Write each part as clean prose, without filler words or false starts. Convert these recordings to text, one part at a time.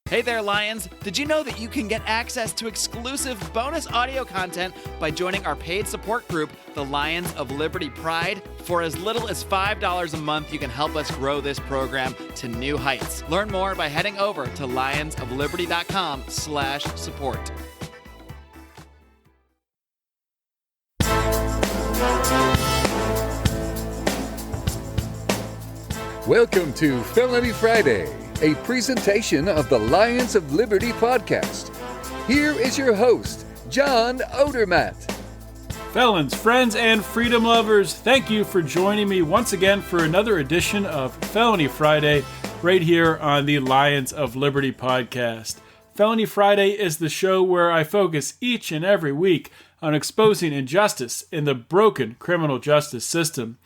Hey there, Lions! Did you know that you can get access to exclusive bonus audio content by joining our paid support group, the Lions of Liberty Pride? For as little as $5 a month, you can help us grow this program to new heights. Learn more by heading over to lionsofliberty.com/support. Welcome to Felony Friday, a presentation of the Lions of Liberty podcast. Here is your host, John Odermatt. Felons, friends, and freedom lovers, thank you for joining me once again for another edition of Felony Friday right here on the Lions of Liberty podcast. Felony Friday is the show where I focus each and every week on exposing injustice in the broken criminal justice system.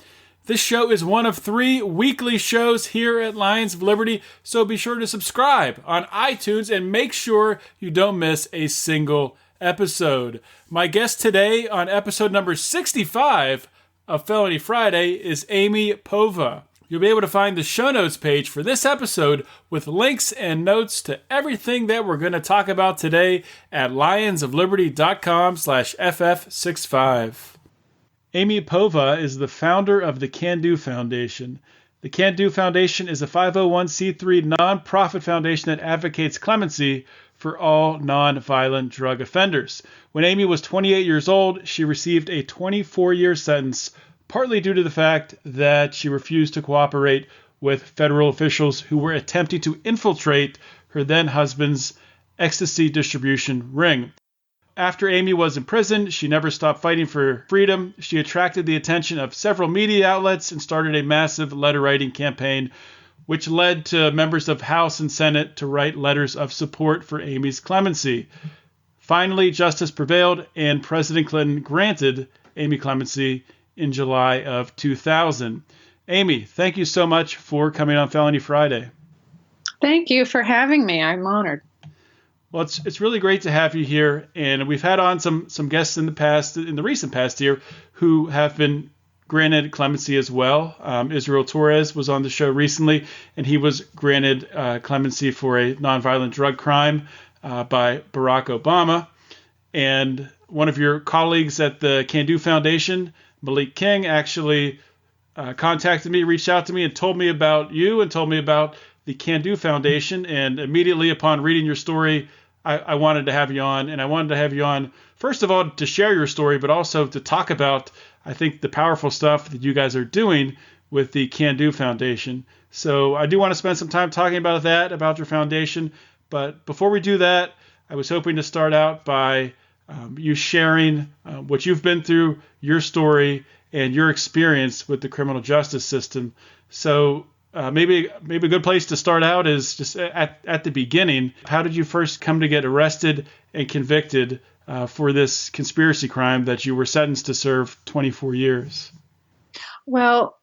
This show is one of 3 weekly shows here at Lions of Liberty, so be sure to subscribe on iTunes and make sure you don't miss a single episode. My guest today on episode number 65 of Felony Friday is Amy Povah. You'll be able to find the show notes page for this episode with links and notes to everything that we're going to talk about today at lionsofliberty.com/ff65. Amy Povah is the founder of the Can Do Foundation. The Can Do Foundation is a 501c3 nonprofit foundation that advocates clemency for all nonviolent drug offenders. When Amy was 28 years old, she received a 24-year sentence, partly due to the fact that she refused to cooperate with federal officials who were attempting to infiltrate her then-husband's ecstasy distribution ring. After Amy was imprisoned, she never stopped fighting for freedom. She attracted the attention of several media outlets and started a massive letter-writing campaign, which led to members of House and Senate to write letters of support for Amy's clemency. Finally, justice prevailed, and President Clinton granted Amy clemency in July of 2000. Amy, thank you so much for coming on Felony Friday. Thank you for having me. I'm honored. Well, it's really great to have you here, and we've had on some guests in the recent past here, who have been granted clemency as well. Israel Torres was on the show recently, and he was granted clemency for a nonviolent drug crime by Barack Obama. And one of your colleagues at the Can Do Foundation, Malik King, actually contacted me, reached out to me, and told me about you and told me about the Can Do Foundation. And immediately upon reading your story, I wanted to have you on, and I wanted to have you on, first of all, to share your story, but also to talk about, I think, the powerful stuff that you guys are doing with the Can Do Foundation. So I do want to spend some time talking about that, about your foundation. But before we do that, I was hoping to start out by you sharing what you've been through, your story, and your experience with the criminal justice system. So maybe a good place to start out is just at the beginning. How did you first come to get arrested and convicted for this conspiracy crime that you were sentenced to serve 24 years? Well,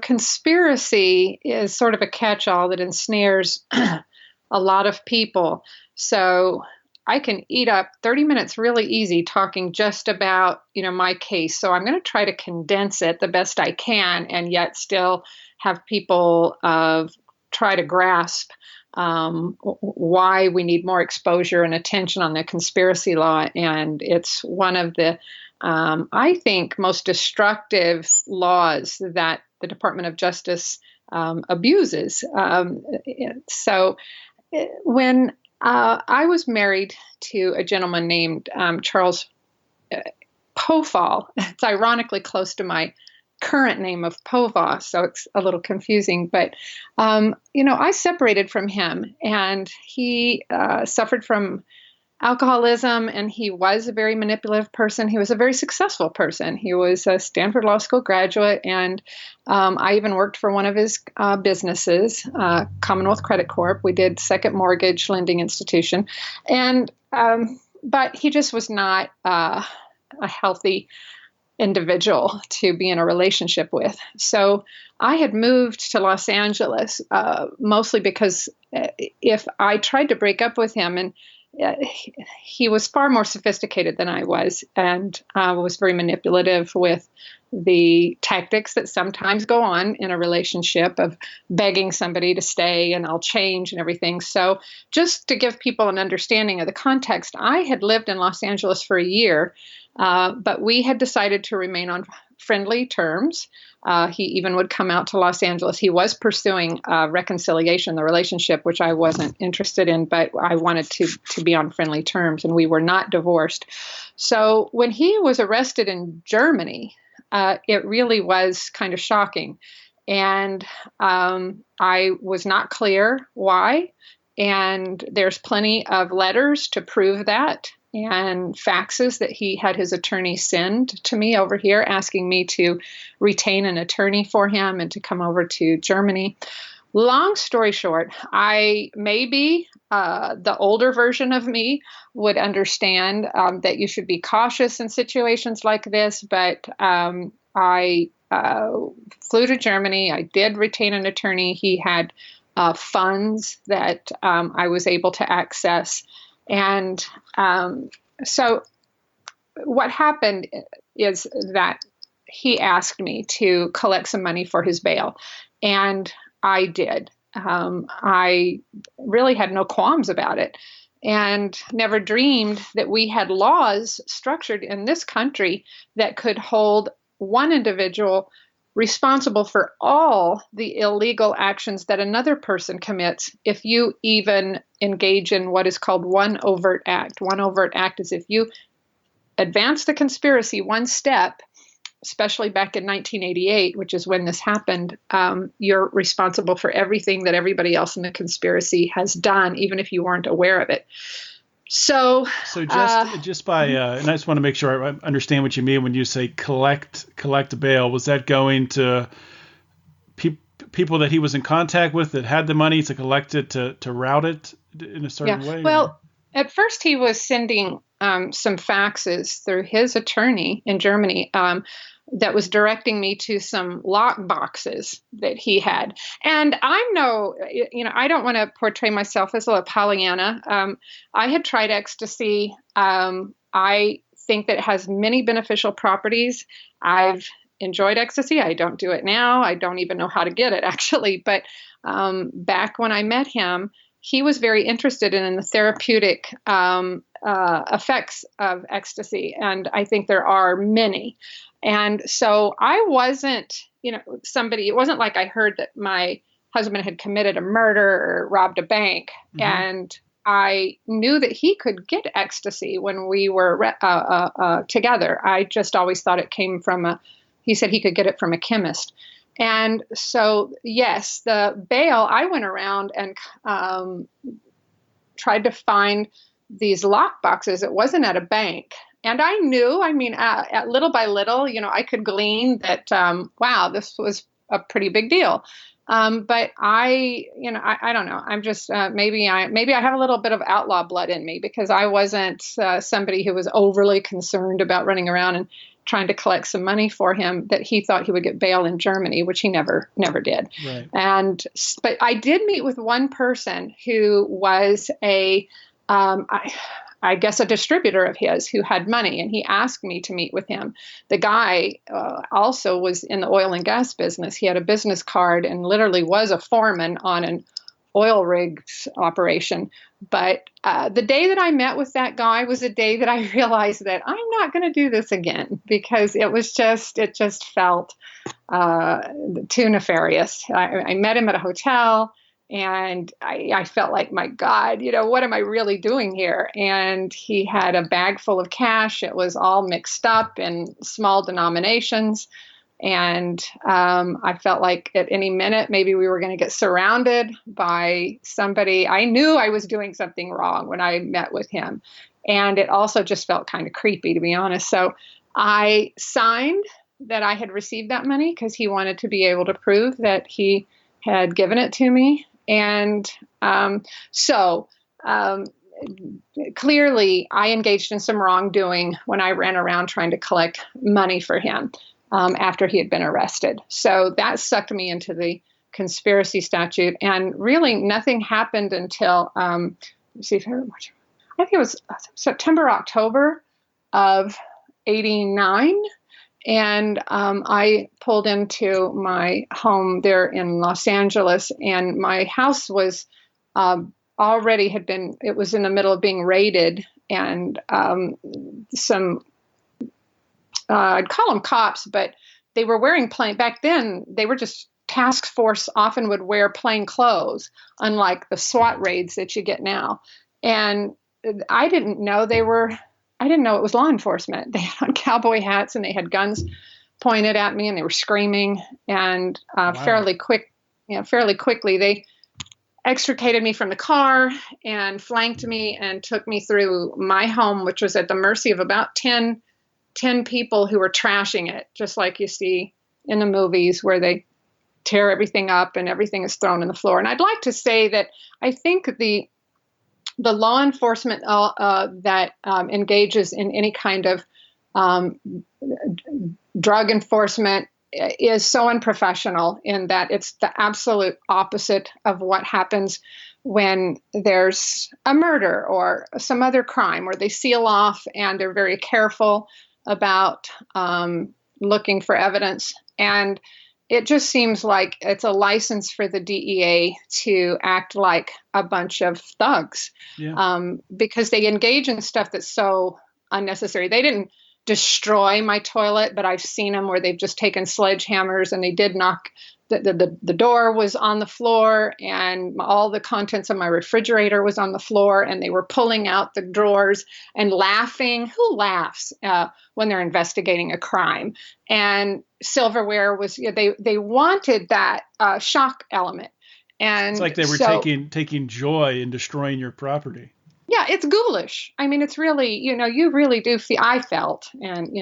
conspiracy is sort of a catch-all that ensnares a lot of people. So I can eat up 30 minutes really easy talking just about, my case. So I'm going to try to condense it the best I can and yet still have people try to grasp why we need more exposure and attention on the conspiracy law. And it's one of the, I think, most destructive laws that the Department of Justice abuses. So when I was married to a gentleman named Charles Povah, it's ironically close to my current name of Povah, so it's a little confusing. But, I separated from him, and he suffered from alcoholism, and he was a very manipulative person. He was a very successful person. He was a Stanford Law School graduate, and I even worked for one of his businesses, Commonwealth Credit Corp. We did second mortgage lending institution, and but he just was not a healthy individual to be in a relationship with. So I had moved to Los Angeles mostly because if I tried to break up with him, and he was far more sophisticated than I was, and was very manipulative with the tactics that sometimes go on in a relationship of begging somebody to stay and I'll change and everything. So just to give people an understanding of the context, I had lived in Los Angeles for a year, but we had decided to remain on friendly terms. He even would come out to Los Angeles. He was pursuing reconciliation, the relationship, which I wasn't interested in, but I wanted to be on friendly terms, and we were not divorced. So when he was arrested in Germany, it really was kind of shocking. And I was not clear why. And there's plenty of letters to prove that, and faxes that he had his attorney send to me over here asking me to retain an attorney for him and to come over to Germany. Long story short, maybe the older version of me would understand that you should be cautious in situations like this, but I flew to Germany. I did retain an attorney. He had funds that I was able to access. And so what happened is that he asked me to collect some money for his bail, and I did. I really had no qualms about it and never dreamed that we had laws structured in this country that could hold one individual responsible for all the illegal actions that another person commits if you even engage in what is called one overt act. One overt act is if you advance the conspiracy one step, especially back in 1988, which is when this happened, you're responsible for everything that everybody else in the conspiracy has done, even if you weren't aware of it. So just by, and I just want to make sure I understand what you mean when you say collect bail. Was that going to people that he was in contact with that had the money to collect it, to route it in a certain way? Well, at first he was sending some faxes through his attorney in Germany that was directing me to some lock boxes that he had. And I don't want to portray myself as a Pollyanna. I had tried ecstasy. I think that it has many beneficial properties. I've enjoyed ecstasy. I don't do it now. I don't even know how to get it, actually. But back when I met him, he was very interested in the therapeutic effects of ecstasy. And I think there are many. And so I wasn't, it wasn't like I heard that my husband had committed a murder or robbed a bank. Mm-hmm. And I knew that he could get ecstasy when we were together. I just always thought it came from he said he could get it from a chemist. And so, yes, the bail, I went around and tried to find these lock boxes. It wasn't at a bank. And I knew, at little by little, I could glean that, wow, this was a pretty big deal. But I don't know. I'm just, maybe I have a little bit of outlaw blood in me because I wasn't somebody who was overly concerned about running around and trying to collect some money for him, that he thought he would get bail in Germany, which he never did. Right. But I did meet with one person who was I guess a distributor of his who had money, and he asked me to meet with him. The guy also was in the oil and gas business. He had a business card and literally was a foreman on an oil rigs operation. But the day that I met with that guy was the day that I realized that I'm not going to do this again, because it just felt too nefarious. I met him at a hotel. And I felt like, my God, what am I really doing here? And he had a bag full of cash. It was all mixed up in small denominations. And I felt like at any minute, maybe we were going to get surrounded by somebody. I knew I was doing something wrong when I met with him. And it also just felt kind of creepy, to be honest. So I signed that I had received that money because he wanted to be able to prove that he had given it to me. And clearly I engaged in some wrongdoing when I ran around trying to collect money for him after he had been arrested. So that sucked me into the conspiracy statute. And really nothing happened until, I think it was September, October of '89. And I pulled into my home there in Los Angeles, and my house was already it was in the middle of being raided, and I'd call them cops, but they were wearing back then, they were just task force, often would wear plain clothes, unlike the SWAT raids that you get now. And I didn't know it was law enforcement. They had on cowboy hats and they had guns pointed at me and they were screaming. And fairly quickly, they extricated me from the car and flanked me and took me through my home, which was at the mercy of about 10 people who were trashing it, just like you see in the movies where they tear everything up and everything is thrown on the floor. And I'd like to say that I think the law enforcement that engages in any kind of drug enforcement is so unprofessional, in that it's the absolute opposite of what happens when there's a murder or some other crime, where they seal off and they're very careful about looking for evidence. And it just seems like it's a license for the DEA to act like a bunch of thugs, because they engage in stuff that's so unnecessary. They didn't destroy my toilet, but I've seen them where they've just taken sledgehammers and they did knock the door was on the floor, and all the contents of my refrigerator was on the floor, and they were pulling out the drawers and laughing. Who laughs when they're investigating a crime? And silverware was, they wanted that shock element. And it's like they were taking joy in destroying your property. Yeah, it's ghoulish. I mean, it's really, you really do feel, I felt, and,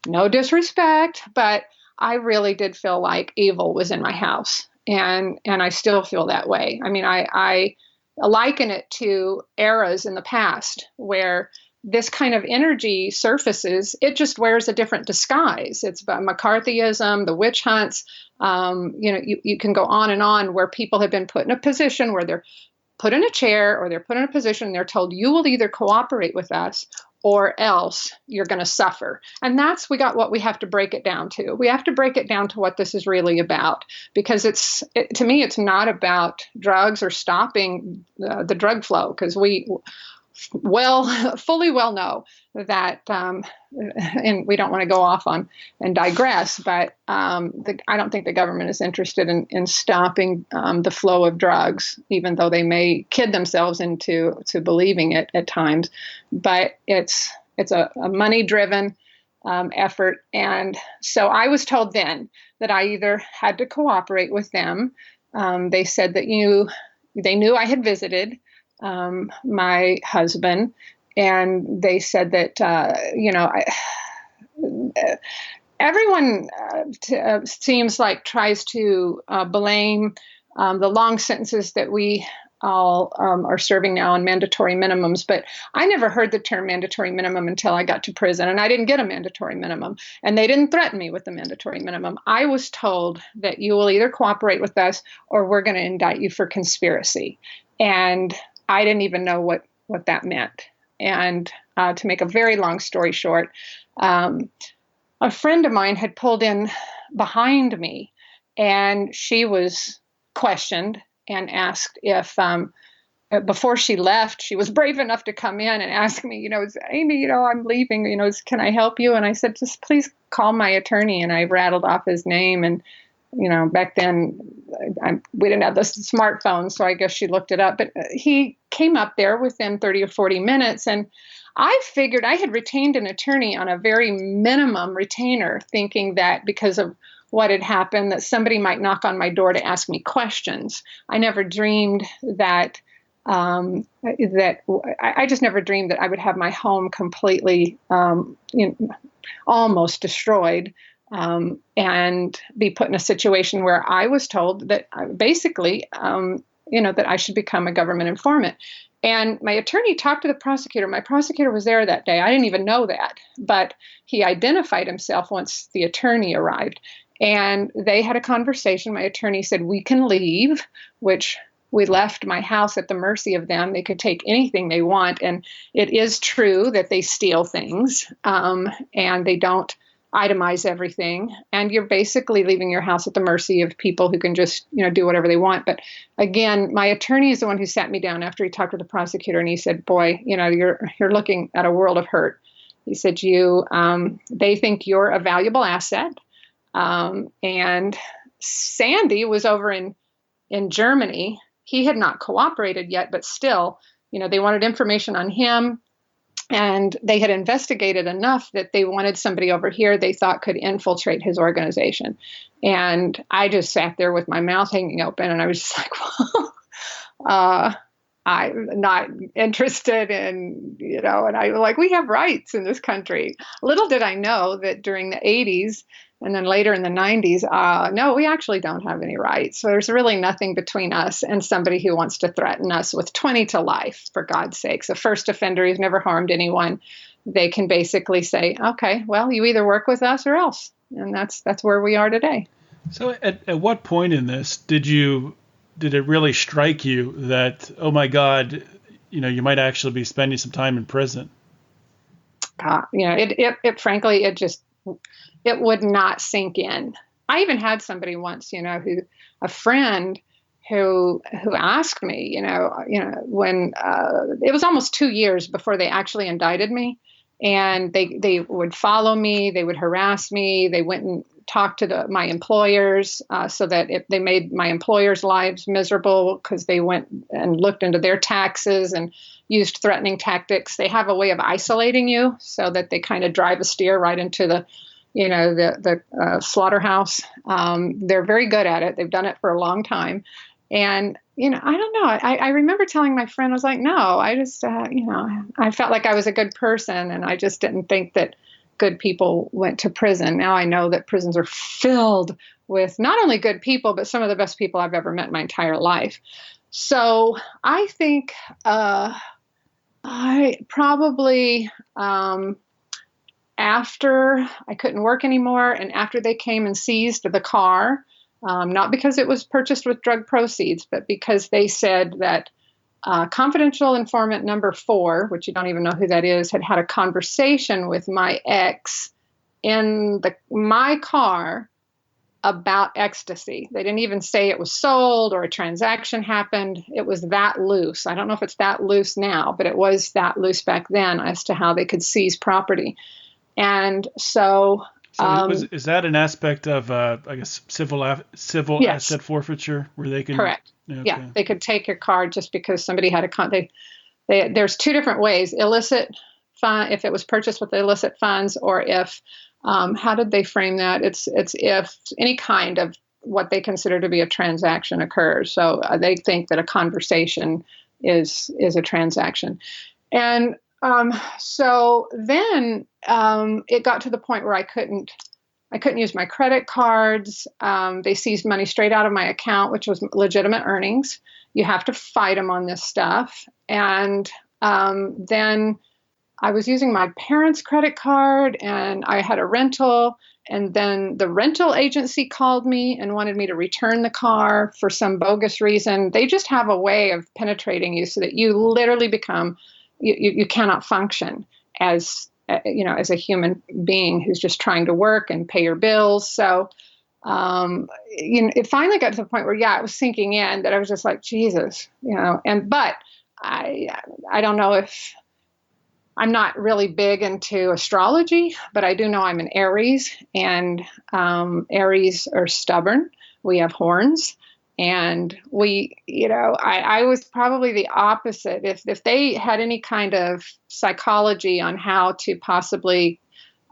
no disrespect, but I really did feel like evil was in my house. And I still feel that way. I mean, I liken it to eras in the past where this kind of energy surfaces. It just wears a different disguise. It's about McCarthyism, the witch hunts. You can go on and on, where people have been put in a position where they're put in a chair or they're put in a position and they're told, you will either cooperate with us or else you're going to suffer. And that's what we have to break it down to. We have to break it down to what this is really about, because to me, it's not about drugs or stopping the drug flow, because we fully well know that, and we don't want to go off on and digress, but I don't think the government is interested in stopping the flow of drugs, even though they may kid themselves into believing it at times. But it's a money-driven effort. And so I was told then that I either had to cooperate with them. They said that they knew I had visited my husband, and they said that, everyone seems like tries to blame the long sentences that we all are serving now on mandatory minimums. But I never heard the term mandatory minimum until I got to prison, and I didn't get a mandatory minimum, and they didn't threaten me with the mandatory minimum. I was told that you will either cooperate with us or we're going to indict you for conspiracy. And I didn't even know what that meant. And to make a very long story short, a friend of mine had pulled in behind me, and she was questioned and asked if, before she left, she was brave enough to come in and ask me, Amy, I'm leaving, can I help you? And I said, just please call my attorney. And I rattled off his name. And back then we didn't have the smartphone, so I guess she looked it up. But he came up there within 30 or 40 minutes, and I figured I had retained an attorney on a very minimum retainer, thinking that because of what had happened, that somebody might knock on my door to ask me questions. I never dreamed that I just never dreamed that I would have my home completely almost destroyed. And be put in a situation where I was told that basically, that I should become a government informant. And my attorney talked to the prosecutor. My prosecutor was there that day. I didn't even know that, but he identified himself once the attorney arrived, and they had a conversation. My attorney said, we can leave, which we left my house at the mercy of them. They could take anything they want. And it is true that they steal things, and they don't itemize everything. And you're basically leaving your house at the mercy of people who can just, do whatever they want. But again, my attorney is the one who sat me down after he talked to the prosecutor, and he said, boy, you're looking at a world of hurt. He said, they think you're a valuable asset. And Sandy was over in Germany. He had not cooperated yet, but still, they wanted information on him, and they had investigated enough that they wanted somebody over here they thought could infiltrate his organization. And I just sat there with my mouth hanging open, and I was just like, well, I'm not interested in, and I was like, we have rights in this country. Little did I know that during the 80s and then later in the 90s, no, we actually don't have any rights. So there's really nothing between us and somebody who wants to threaten us with 20 to life, for God's sakes. A first offender who's never harmed anyone, they can basically say, okay, well, you either work with us or else. And that's where we are today. So at what point in this did it really strike you that, oh my God, you might actually be spending some time in prison? Frankly, it would not sink in. I even had somebody once, a friend who asked me, when it was almost 2 years before they actually indicted me, and they would follow me, they would harass me, they went and talked to my employers, so that they made my employers' lives miserable because they went and looked into their taxes and used threatening tactics. They have a way of isolating you so that they kind of drive a steer right into the slaughterhouse. They're very good at it. They've done it for a long time. And, I don't know. I remember telling my friend, I was like, no, I just, I felt like I was a good person, and I just didn't think that good people went to prison. Now I know that prisons are filled with not only good people, but some of the best people I've ever met in my entire life. So I think I probably, after I couldn't work anymore, and after they came and seized the car, not because it was purchased with drug proceeds, but because they said that confidential informant number 4, which you don't even know who that is, had a conversation with my ex in my car about ecstasy. They didn't even say it was sold or a transaction happened. It was that loose. I don't know if it's that loose now, but it was that loose back then as to how they could seize property. And so is that an aspect of, I guess, civil yes. asset forfeiture where they can? Correct. Okay. Yeah, they could take your car just because somebody had there's 2 different ways: illicit fund, if it was purchased with illicit funds, or if how did they frame that? It's if any kind of what they consider to be a transaction occurs. So they think that a conversation is a transaction, and so then it got to the point where I couldn't use my credit cards. They seized money straight out of my account, which was legitimate earnings. You have to fight them on this stuff. And then I was using my parents' credit card, and I had a rental. And then the rental agency called me and wanted me to return the car for some bogus reason. They just have a way of penetrating you so that you literally become you cannot function as a human being who's just trying to work and pay your bills. So, it finally got to the point where, it was sinking in that I was just like, Jesus, but I don't know if I'm not really big into astrology, but I do know I'm an Aries, and Aries are stubborn. We have horns. And I was probably the opposite. If they had any kind of psychology on how to possibly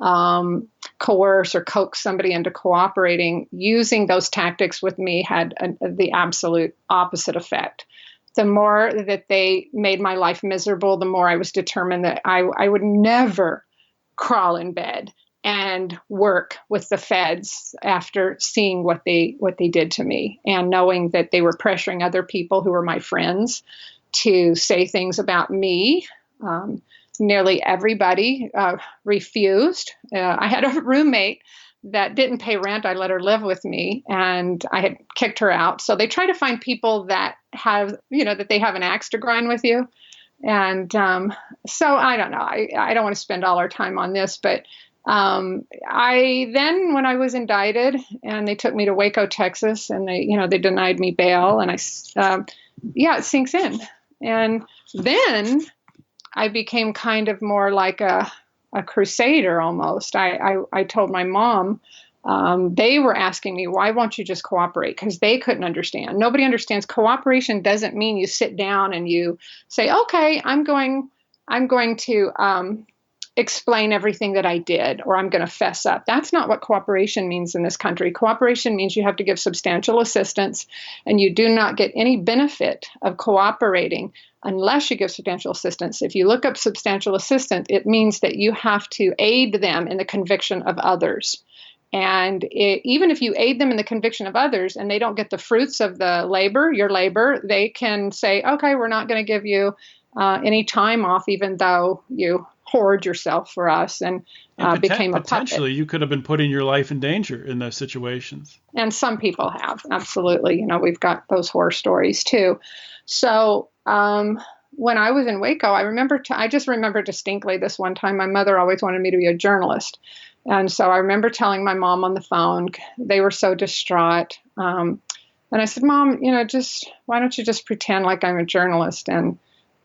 coerce or coax somebody into cooperating, using those tactics with me had the absolute opposite effect. The more that they made my life miserable, the more I was determined that I would never crawl in bed and work with the feds after seeing what they did to me, and knowing that they were pressuring other people who were my friends to say things about me. Nearly everybody refused. I had a roommate that didn't pay rent. I let her live with me, and I had kicked her out. So they try to find people that have, that they have an axe to grind with you. And so I don't know. I don't want to spend all our time on this, but when I was indicted and they took me to Waco, Texas, and they denied me bail, and it sinks in. And then I became kind of more like a crusader almost. I told my mom, they were asking me, why won't you just cooperate? Because they couldn't understand. Nobody understands. Cooperation doesn't mean you sit down and you say, okay, I'm going to explain everything that I did, or I'm going to fess up. That's not what cooperation means in this country. Cooperation means you have to give substantial assistance, and you do not get any benefit of cooperating unless you give substantial assistance. If you look up substantial assistance, it means that you have to aid them in the conviction of others. And even if you aid them in the conviction of others and they don't get the fruits of your labor, they can say, okay, we're not going to give you any time off, even though you hoard yourself for us and became a puppet. Potentially, you could have been putting your life in danger in those situations. And some people have, absolutely. We've got those horror stories too. So when I was in Waco, I just remember distinctly this one time, my mother always wanted me to be a journalist. And so I remember telling my mom on the phone, they were so distraught. And I said, Mom, why don't you just pretend like I'm a journalist? And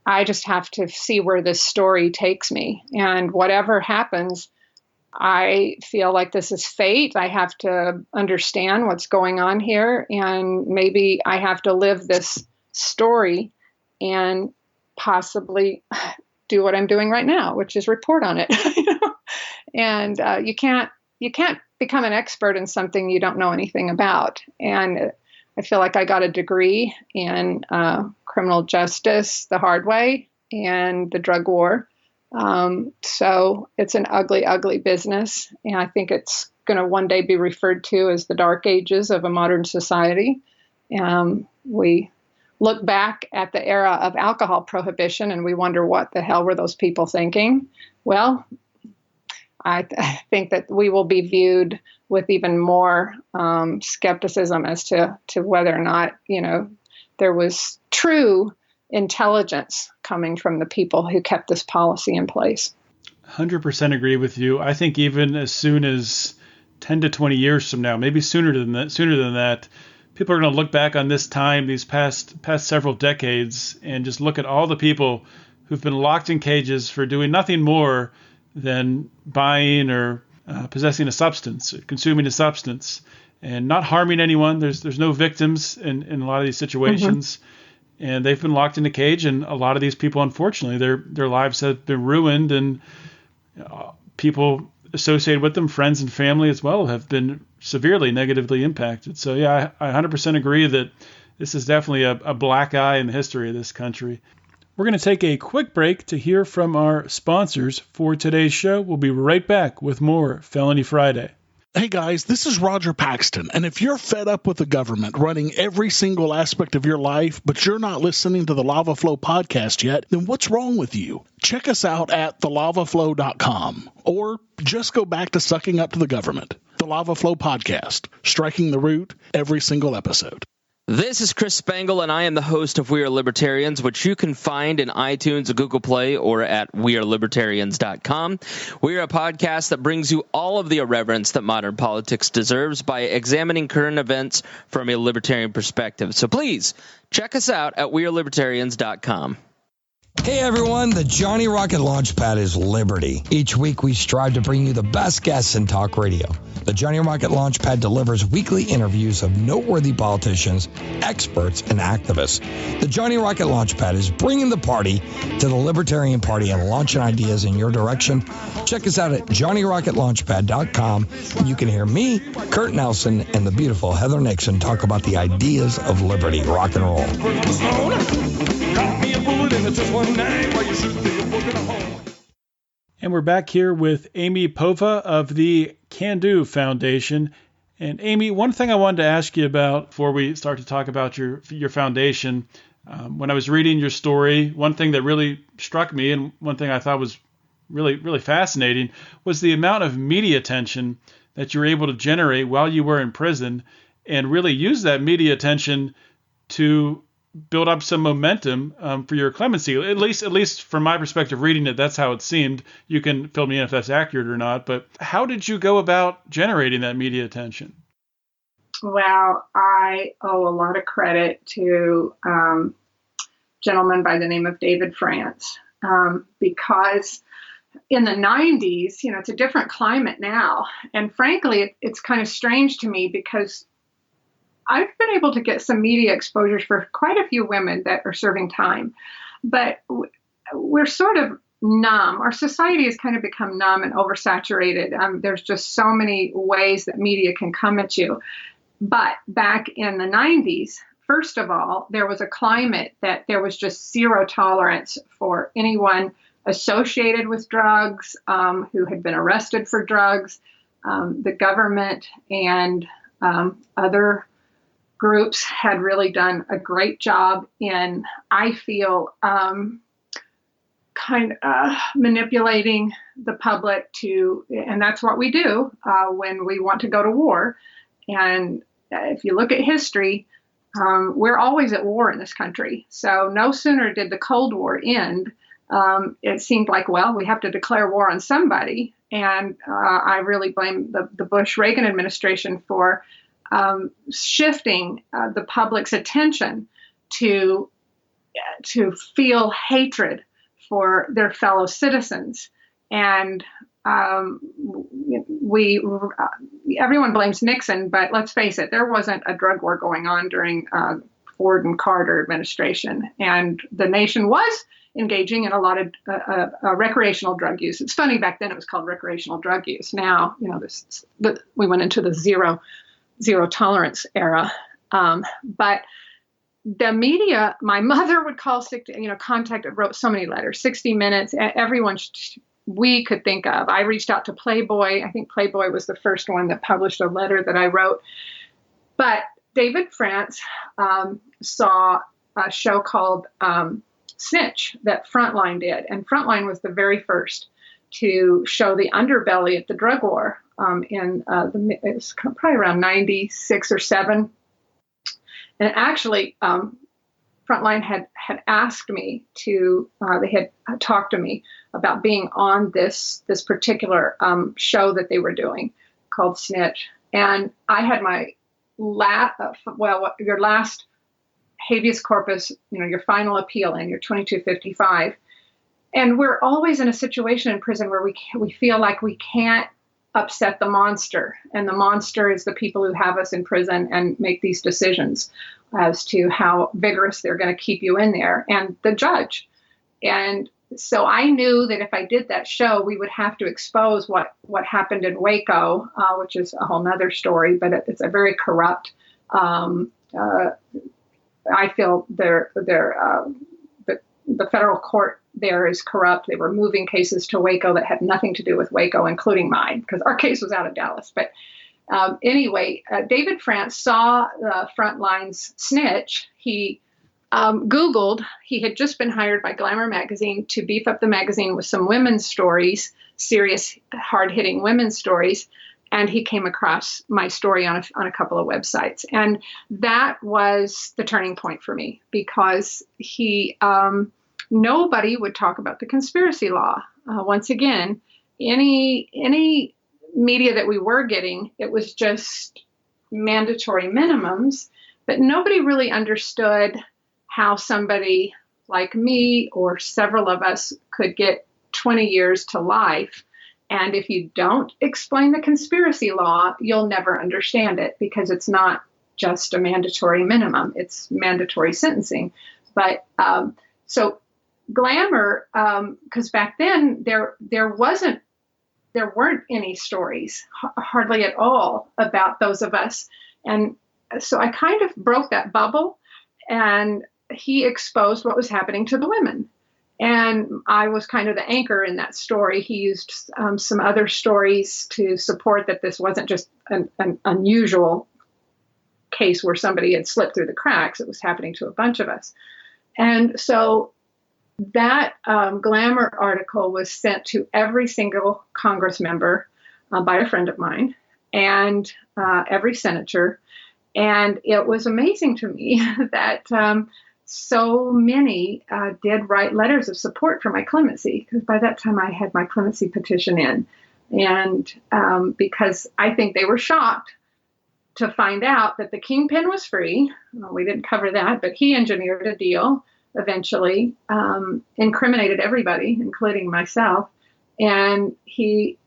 I just have to see where this story takes me. And whatever happens, I feel like this is fate. I have to understand what's going on here. And maybe I have to live this story and possibly do what I'm doing right now, which is report on it. And you can't become an expert in something you don't know anything about. And I feel like I got a degree in criminal justice the hard way and the drug war. So it's an ugly, ugly business. And I think it's going to one day be referred to as the dark ages of a modern society. We look back at the era of alcohol prohibition and we wonder what the hell were those people thinking? Well, I think that we will be viewed with even more skepticism as to whether or not, there was true intelligence coming from the people who kept this policy in place. 100% agree with you. I think even as soon as 10 to 20 years from now, maybe sooner than that, people are going to look back on this time, these past several decades, and just look at all the people who've been locked in cages for doing nothing more than buying or possessing a substance, consuming a substance, and not harming anyone. There's no victims in a lot of these situations, and they've been locked in a cage. And a lot of these people, unfortunately, their lives have been ruined, and people associated with them, friends and family as well, have been severely negatively impacted. So yeah, I 100% agree that this is definitely a black eye in the history of this country. We're going to take a quick break to hear from our sponsors for today's show. We'll be right back with more Felony Friday. Hey guys, this is Roger Paxton, and if you're fed up with the government running every single aspect of your life, but you're not listening to the Lava Flow podcast yet, then what's wrong with you? Check us out at thelavaflow.com, or just go back to sucking up to the government. The Lava Flow podcast, striking the root every single episode. This is Chris Spangle, and I am the host of We Are Libertarians, which you can find in iTunes, Google Play, or at wearelibertarians.com. We are a podcast that brings you all of the irreverence that modern politics deserves by examining current events from a libertarian perspective. So please, check us out at wearelibertarians.com. Hey everyone, the Johnny Rocket Launchpad is Liberty. Each week we strive to bring you the best guests in talk radio. The Johnny Rocket Launchpad delivers weekly interviews of noteworthy politicians, experts, and activists. The Johnny Rocket Launchpad is bringing the party to the Libertarian Party and launching ideas in your direction. Check us out at johnnyrocketlaunchpad.com. You can hear me, Kurt Nelson, and the beautiful Heather Nixon talk about the ideas of liberty, rock and roll. And we're back here with Amy Povah of the Can Do Foundation. And Amy, one thing I wanted to ask you about before we start to talk about your foundation, when I was reading your story, one thing that really struck me and one thing I thought was really, really fascinating was the amount of media attention that you were able to generate while you were in prison and really use that media attention to build up some momentum for your clemency. At least from my perspective, reading it, that's how it seemed. You can fill me in if that's accurate or not. But how did you go about generating that media attention? Well, I owe a lot of credit to a gentleman by the name of David France, because in the 90s, it's a different climate now. And frankly, it's kind of strange to me because I've been able to get some media exposures for quite a few women that are serving time, but we're sort of numb. Our society has kind of become numb and oversaturated. There's just so many ways that media can come at you. But back in the 90s, first of all, there was a climate that there was just zero tolerance for anyone associated with drugs, who had been arrested for drugs. The government and other groups had really done a great job in, I feel, kind of manipulating the public and that's what we do when we want to go to war. And if you look at history, we're always at war in this country. So no sooner did the Cold War end, it seemed like, well, we have to declare war on somebody. And I really blame the Bush-Reagan administration for shifting the public's attention to feel hatred for their fellow citizens. And everyone blames Nixon, but let's face it, there wasn't a drug war going on during Ford and Carter administration. And the nation was engaging in a lot of recreational drug use. It's funny, back then it was called recreational drug use. Now, we went into the zero tolerance era. But the media, my mother would call, wrote so many letters, 60 Minutes, everyone we could think of. I reached out to Playboy. I think Playboy was the first one that published a letter that I wrote. But David France saw a show called Snitch that Frontline did. And Frontline was the very first to show the underbelly of the drug war it was probably around 96 or 7. And actually, Frontline had asked me they had talked to me about being on this particular show that they were doing called Snitch. And I had my your last habeas corpus, your final appeal in, your 2255. And we're always in a situation in prison where we feel like we can't upset the monster. And the monster is the people who have us in prison and make these decisions as to how vigorous they're going to keep you in there, and the judge. And so I knew that if I did that show, we would have to expose what happened in Waco, which is a whole nother story, but it's a very corrupt, I feel the federal court there is corrupt. They were moving cases to Waco that had nothing to do with Waco, including mine, because our case was out of Dallas. But anyway, David France saw Frontline's Snitch. He Googled. He had just been hired by Glamour magazine to beef up the magazine with some women's stories, serious, hard-hitting women's stories. And he came across my story on a couple of websites. And that was the turning point for me, because nobody would talk about the conspiracy law. Once again, any media that we were getting, it was just mandatory minimums, but nobody really understood how somebody like me or several of us could get 20 years to life. And if you don't explain the conspiracy law, you'll never understand it, because it's not just a mandatory minimum, it's mandatory sentencing. But so Glamour, because back then there weren't any stories, hardly at all, about those of us. And so I kind of broke that bubble, and he exposed what was happening to the women. And I was kind of the anchor in that story. He used some other stories to support that this wasn't just an unusual case where somebody had slipped through the cracks. It was happening to a bunch of us. And so that Glamour article was sent to every single Congress member by a friend of mine. and every senator. And it was amazing to me that so many did write letters of support for my clemency, because by that time I had my clemency petition in. And because I think they were shocked to find out that the kingpin was free. Well, we didn't cover that, but he engineered a deal eventually, incriminated everybody, including myself. And he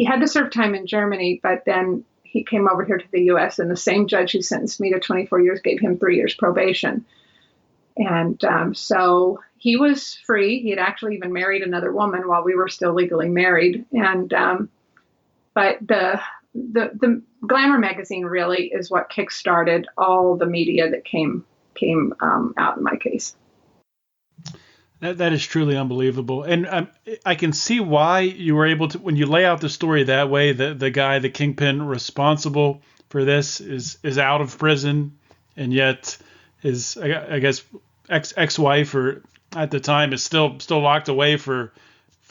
had to serve time in Germany, but then he came over here to the U.S., and the same judge who sentenced me to 24 years gave him 3 years probation. And so he was free. He had actually even married another woman while we were still legally married. And but the Glamour magazine really is what kickstarted all the media that came out in my case. That is truly unbelievable. And I can see why you were able to, when you lay out the story that way, the guy, the kingpin responsible for this is out of prison, and yet his, I guess, ex-wife, or at the time, is still locked away for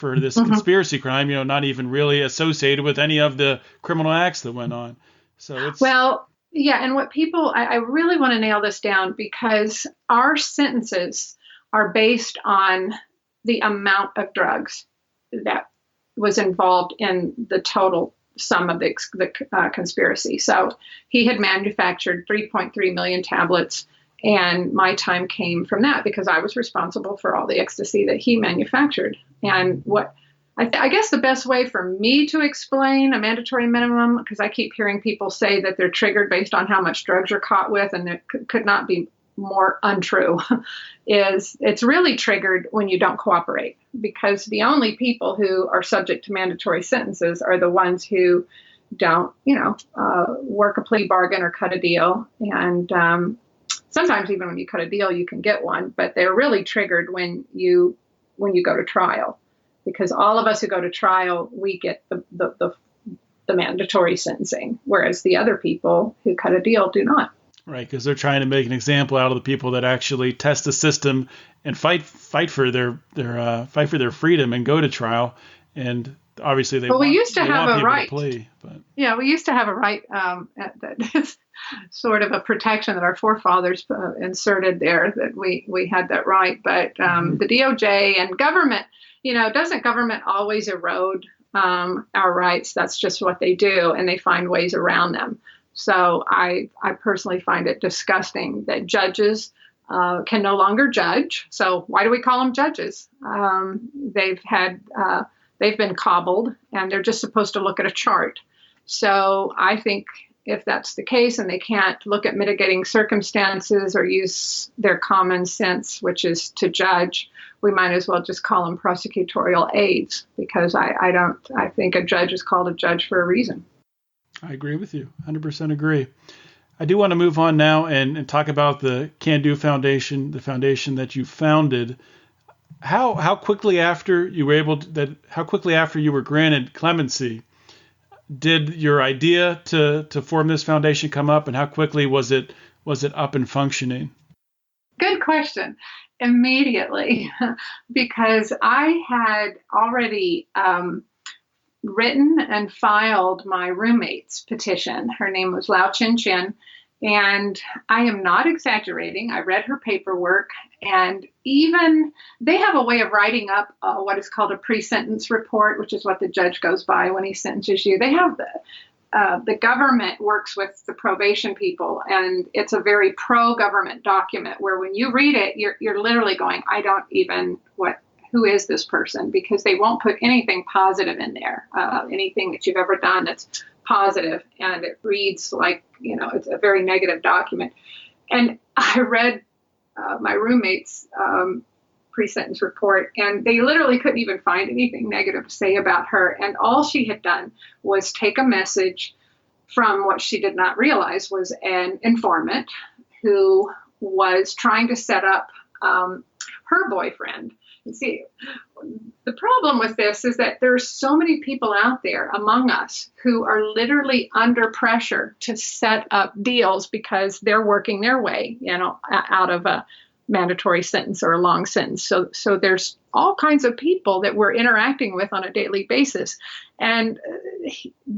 this conspiracy crime, not even really associated with any of the criminal acts that went on. So it's... Well, yeah, and what people, I really want to nail this down, because our sentences are based on the amount of drugs that was involved in the total sum of the conspiracy. So he had manufactured 3.3 million tablets, and my time came from that because I was responsible for all the ecstasy that he manufactured. And what I guess the best way for me to explain a mandatory minimum, because I keep hearing people say that they're triggered based on how much drugs you're caught with, and it could not be more untrue, is it's really triggered when you don't cooperate, because the only people who are subject to mandatory sentences are the ones who don't, work a plea bargain or cut a deal. And sometimes even when you cut a deal, you can get one, but they're really triggered when you go to trial, because all of us who go to trial, we get the mandatory sentencing, whereas the other people who cut a deal do not. Right, because they're trying to make an example out of the people that actually test the system and fight for their freedom and go to trial. And obviously, we used to have a right. Yeah, we used to have a right. That sort of a protection that our forefathers inserted there, that we had that right. But the DOJ and government, doesn't government always erode our rights? That's just what they do, and they find ways around them. So I personally find it disgusting that judges can no longer judge. So why do we call them judges? They've been cobbled, and they're just supposed to look at a chart. So I think if that's the case, and they can't look at mitigating circumstances or use their common sense, which is to judge, we might as well just call them prosecutorial aides, because I think a judge is called a judge for a reason. I agree with you. 100% agree. I do want to move on now and talk about the Can Do Foundation, the foundation that you founded. How quickly after you were granted clemency, did your idea to form this foundation come up, and how quickly was it up and functioning? Good question. Immediately, because I had already written and filed my roommate's petition. Her name was Lao Chin Chin, and I am not exaggerating. I read her paperwork, and even they have a way of writing up what is called a pre-sentence report, which is what the judge goes by when he sentences you. They have the government works with the probation people, and it's a very pro-government document where when you read it, you're literally going, who is this person? Because they won't put anything positive in there, anything that you've ever done that's positive. And it reads like, it's a very negative document. And I read my roommate's pre-sentence report, and they literally couldn't even find anything negative to say about her. And all she had done was take a message from what she did not realize was an informant who was trying to set up her boyfriend. And see, the problem with this is that there's so many people out there among us who are literally under pressure to set up deals because they're working their way, out of mandatory sentence or a long sentence. So there's all kinds of people that we're interacting with on a daily basis. And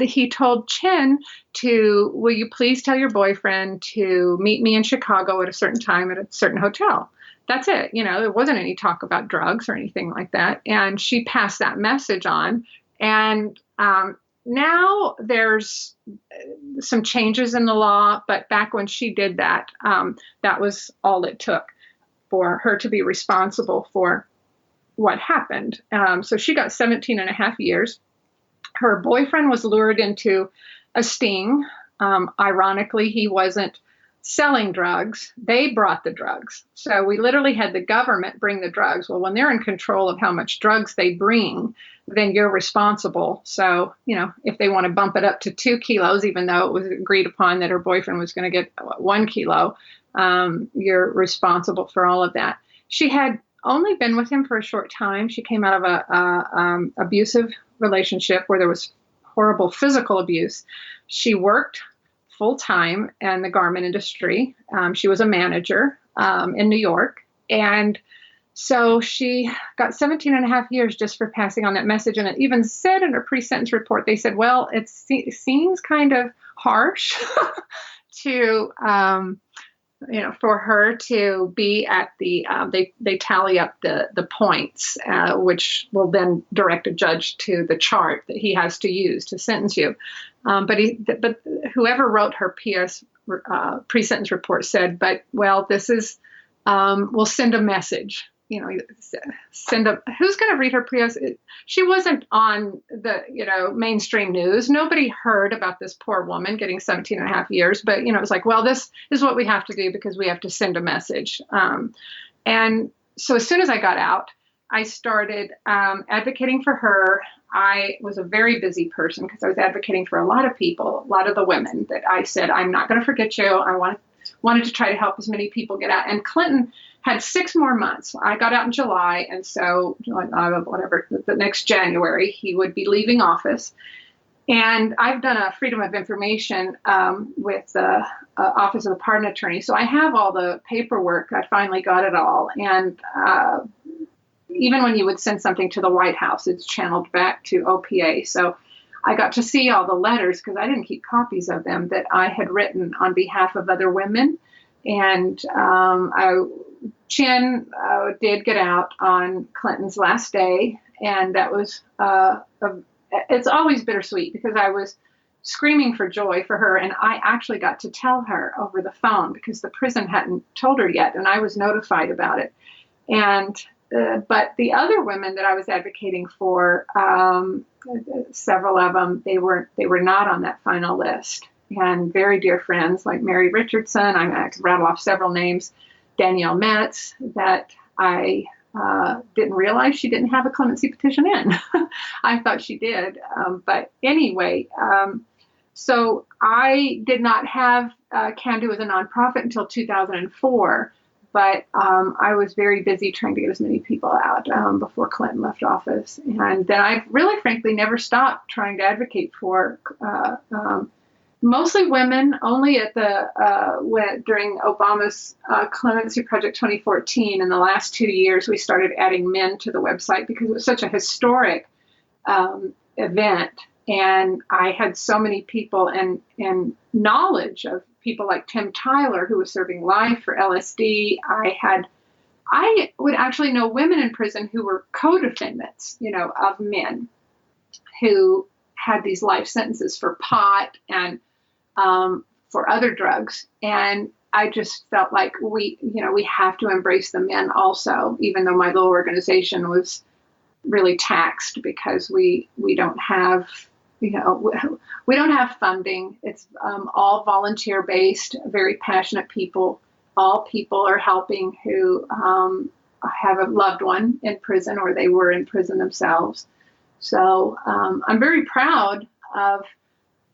he told Chen will you please tell your boyfriend to meet me in Chicago at a certain time at a certain hotel. That's it. There wasn't any talk about drugs or anything like that. And she passed that message on. And now there's some changes in the law, but back when she did that, that was all it took for her to be responsible for what happened. So she got 17 and a half years. Her boyfriend was lured into a sting. Ironically, he wasn't selling drugs. They brought the drugs. So we literally had the government bring the drugs. Well, when they're in control of how much drugs they bring, then you're responsible. So, if they want to bump it up to 2 kilos, even though it was agreed upon that her boyfriend was going to get 1 kilo, you're responsible for all of that. She had only been with him for a short time. She came out of a abusive relationship where there was horrible physical abuse. She worked full-time in the garment industry. She was a manager in New York. And so she got 17 and a half years just for passing on that message. And it even said in her pre-sentence report, they said, well, it seems kind of harsh to, for her to be at the, they tally up the points, which will then direct a judge to the chart that he has to use to sentence you. But whoever wrote her pre-sentence report said, this is, we'll send a message. Who's going to read her she wasn't on the, mainstream news. Nobody heard about this poor woman getting 17 and a half years, but, it was like, well, this is what we have to do because we have to send a message. And so as soon as I got out, I started advocating for her. I was a very busy person because I was advocating for a lot of people, a lot of the women that I said, I'm not going to forget you. I wanted to try to help as many people get out. And Clinton had 6 more months. I got out in July. And so the next January, he would be leaving office. And I've done a Freedom of Information with the Office of the Pardon Attorney. So I have all the paperwork. I finally got it all. And even when you would send something to the White House, it's channeled back to OPA. So I got to see all the letters because I didn't keep copies of them that I had written on behalf of other women. And Chen did get out on Clinton's last day. And that was, it's always bittersweet because I was screaming for joy for her. And I actually got to tell her over the phone because the prison hadn't told her yet. And I was notified about it. And but the other women that I was advocating for, several of them, they were not on that final list. And very dear friends like Mary Richardson, I could rattle off several names, Danielle Metz, that I didn't realize she didn't have a clemency petition in. I thought she did. But anyway, so I did not have Can Do as a nonprofit until 2004. But I was very busy trying to get as many people out before Clinton left office. And then I really, frankly, never stopped trying to advocate for mostly women, only at during Obama's Clemency Project 2014. In the last 2 years, we started adding men to the website because it was such a historic event. And I had so many people and knowledge of people like Tim Tyler, who was serving life for LSD. I would actually know women in prison who were co-defendants, of men who had these life sentences for pot and for other drugs. And I just felt like we have to embrace the men also, even though my little organization was really taxed because we don't have we don't have funding. It's all volunteer based, very passionate people. All people are helping who have a loved one in prison or they were in prison themselves. So I'm very proud of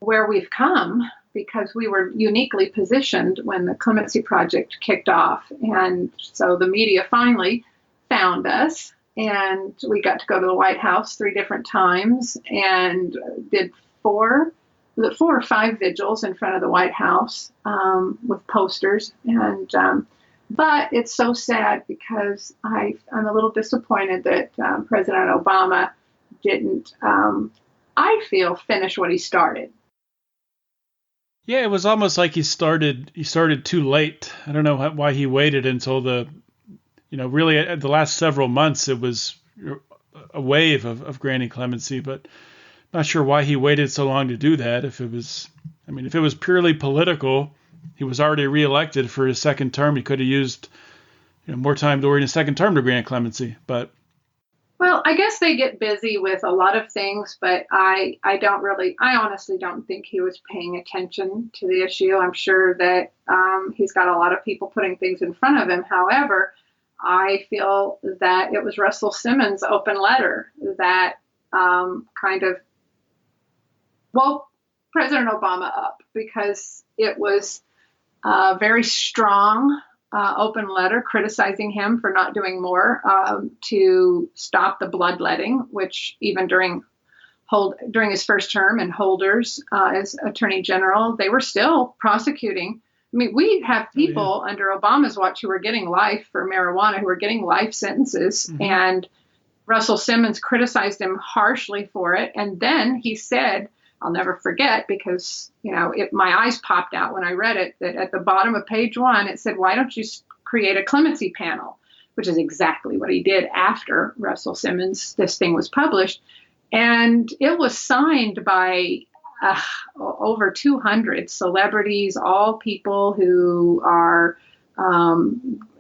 where we've come because we were uniquely positioned when the Clemency Project kicked off. And so the media finally found us. And we got to go to the White House 3 different times and did 4 or 5 vigils in front of the White House with posters. And But it's so sad because I'm a little disappointed that President Obama didn't, I feel, finish what he started. Yeah, it was almost like he started too late. I don't know why he waited until really the last several months. It was a wave of granting clemency, but not sure why he waited so long to do that. If it was purely political, he was already reelected for his second term. He could have used more time during his second term to grant clemency. But well, I guess they get busy with a lot of things, but I honestly don't think he was paying attention to the issue. I'm sure that he's got a lot of people putting things in front of him. However, I feel that it was Russell Simmons' open letter that kind of woke President Obama up, because it was a very strong open letter criticizing him for not doing more to stop the bloodletting, which even during his first term and Holders as Attorney General, they were still prosecuting. I mean, we have people under Obama's watch who were getting life for marijuana, who were getting life sentences, and Russell Simmons criticized him harshly for it. And then he said, I'll never forget, because, my eyes popped out when I read it, that at the bottom of page 1, it said, why don't you create a clemency panel, which is exactly what he did after Russell Simmons, this thing was published. And it was signed by over 200 celebrities, all people who are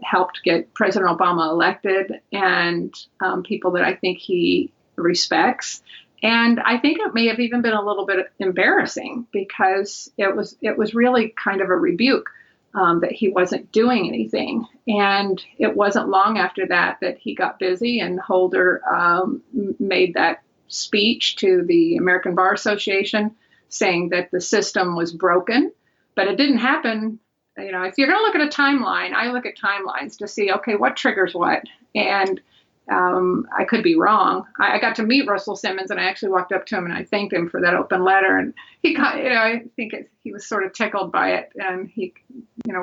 helped get President Obama elected, and people that I think he respects. And I think it may have even been a little bit embarrassing, because it was really kind of a rebuke that he wasn't doing anything. And it wasn't long after that he got busy, and Holder made that speech to the American Bar Association saying that the system was broken. But it didn't happen. If you're going to look at a timeline, I look at timelines to see, okay, what triggers what. And I could be wrong. I got to meet Russell Simmons, and I actually walked up to him and I thanked him for that open letter. And he got, I think he was sort of tickled by it. And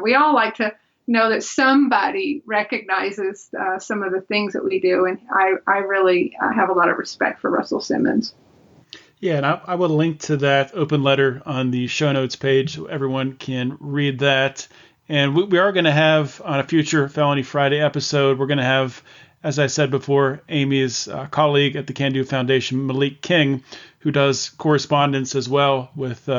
we all like to know that somebody recognizes some of the things that we do. And I really have a lot of respect for Russell Simmons. Yeah, and I will link to that open letter on the show notes page so everyone can read that. And we are going to have, on a future Felony Friday episode, we're going to have, as I said before, Amy's colleague at the Can Do Foundation, Malik King, who does correspondence as well with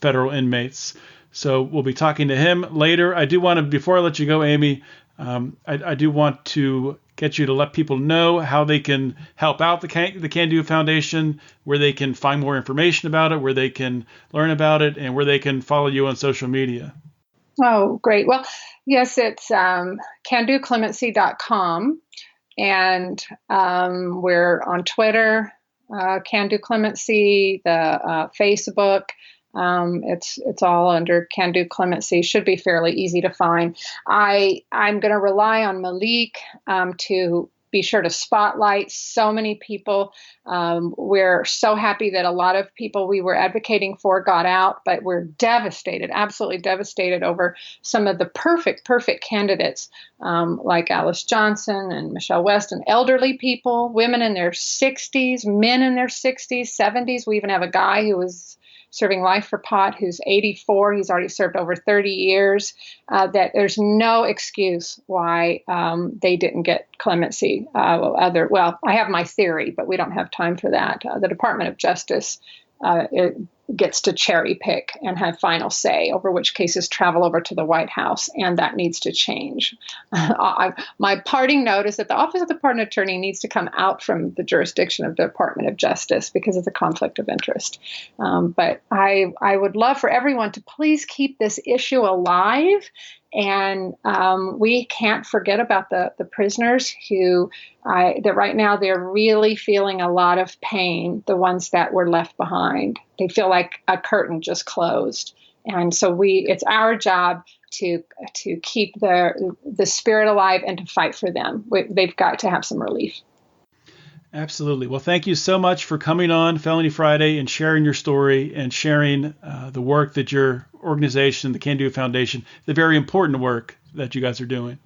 federal inmates. So we'll be talking to him later. I do want to, before I let you go, Amy, I do want to get you to let people know how they can help out the Can Do Foundation, where they can find more information about it, where they can learn about it, and where they can follow you on social media. Oh, great. Well, yes, it's candoclemency.com. And we're on Twitter, Can Do Clemency, the Facebook. It's all under Can Do Clemency. Should be fairly easy to find. I'm going to rely on Malik to be sure to spotlight so many people. We're so happy that a lot of people we were advocating for got out, but we're devastated, absolutely devastated over some of the perfect candidates, like Alice Johnson and Michelle West, and elderly people, women in their 60s, men in their 60s, 70s. We even have a guy who was serving life for pot who's 84. He's already served over 30 years. That there's no excuse why they didn't get clemency. I have my theory, but we don't have time for that. The Department of Justice it gets to cherry pick and have final say over which cases travel over to the White House, and that needs to change. My parting note is that the Office of the Pardon Attorney needs to come out from the jurisdiction of the Department of Justice because of the conflict of interest. But I would love for everyone to please keep this issue alive. And we can't forget about the prisoners who, that right now they're really feeling a lot of pain, the ones that were left behind. They feel like a curtain just closed. And so it's our job to keep the spirit alive and to fight for them. They've got to have some relief. Absolutely. Well, thank you so much for coming on Felony Friday and sharing your story and sharing the work that your organization, the Can Do Foundation, the very important work that you guys are doing.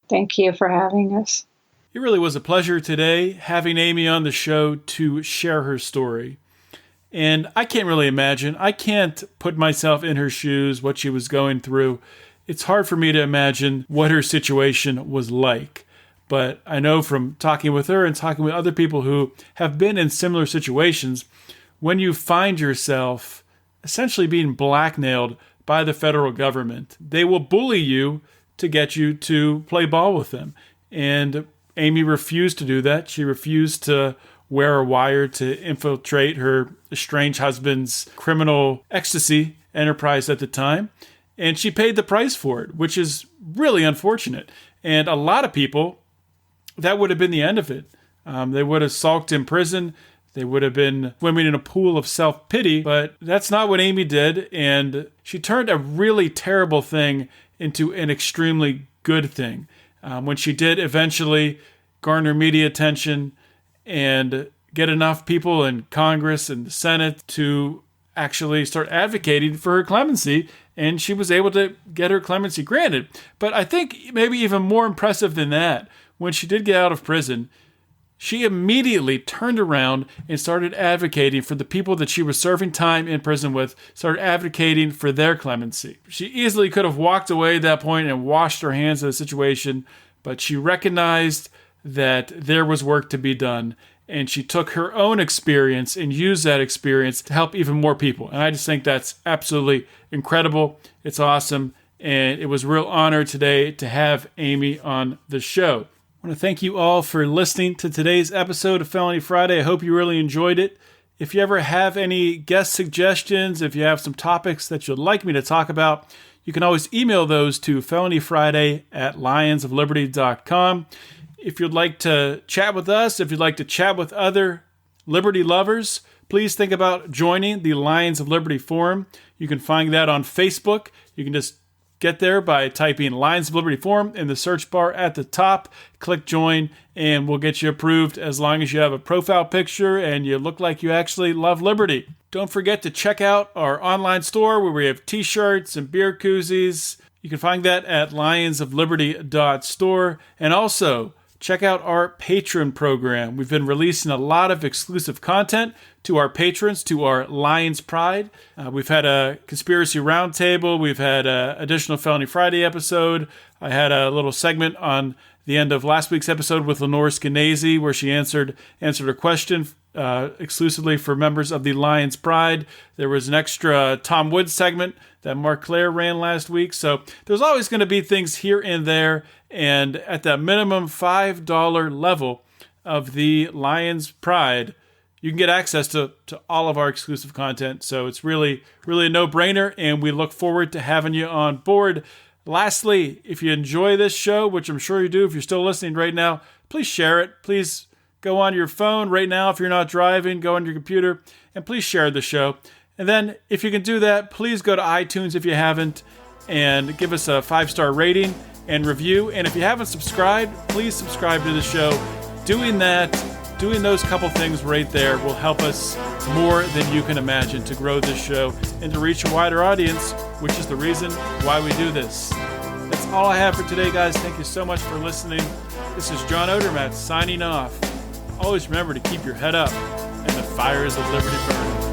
Thank you for having us. It really was a pleasure today having Amy on the show to share her story. And I can't really imagine. I can't put myself in her shoes, what she was going through. It's hard for me to imagine what her situation was like. But I know from talking with her and talking with other people who have been in similar situations, when you find yourself essentially being blackmailed by the federal government, they will bully you to get you to play ball with them. And Amy refused to do that. She refused to wear a wire to infiltrate her estranged husband's criminal ecstasy enterprise at the time. And she paid the price for it, which is really unfortunate. And a lot of people, that would have been the end of it. They would have sulked in prison. They would have been swimming in a pool of self-pity. But that's not what Amy did. And she turned a really terrible thing into an extremely good thing. When she did eventually garner media attention and get enough people in Congress and the Senate to actually start advocating for her clemency, and she was able to get her clemency granted. But I think maybe even more impressive than that, when she did get out of prison, she immediately turned around and started advocating for the people that she was serving time in prison with, started advocating for their clemency. She easily could have walked away at that point and washed her hands of the situation, but she recognized that there was work to be done, and she took her own experience and used that experience to help even more people. And I just think that's absolutely incredible. It's awesome, and it was a real honor today to have Amy on the show. I want to thank you all for listening to today's episode of Felony Friday. I hope you really enjoyed it. If you ever have any guest suggestions, if you have some topics that you'd like me to talk about, you can always email those to felonyfriday@lionsofliberty.com. If you'd like to chat with us, if you'd like to chat with other liberty lovers, please think about joining the Lions of Liberty Forum. You can find that on Facebook. You can just get there by typing Lions of Liberty Forum in the search bar at the top. Click join, and we'll get you approved as long as you have a profile picture and you look like you actually love liberty. Don't forget to check out our online store where we have t-shirts and beer koozies. You can find that at lionsofliberty.store. And also, check out our Patreon program. We've been releasing a lot of exclusive content to our patrons, to our Lions Pride. We've had a Conspiracy Roundtable. We've had an additional Felony Friday episode. I had a little segment on the end of last week's episode with Lenore Skenazy where she answered a question exclusively for members of the Lions Pride. There was an extra Tom Woods segment that Mark Claire ran last week. So there's always going to be things here and there. And at the minimum $5 level of the Lions Pride, you can get access to all of our exclusive content. So it's really, really a no-brainer, and we look forward to having you on board. Lastly, if you enjoy this show, which I'm sure you do if you're still listening right now, please share it. Please go on your phone right now if you're not driving, go on your computer, and please share the show. And then if you can do that, please go to iTunes if you haven't, and give us a 5-star rating and review. And if you haven't subscribed, please subscribe to the show. Doing those couple things right there will help us more than you can imagine to grow this show and to reach a wider audience, which is the reason why we do this. That's all I have for today, guys. Thank you so much for listening. This is John Odermatt signing off. Always remember to keep your head up and the fires of liberty burning.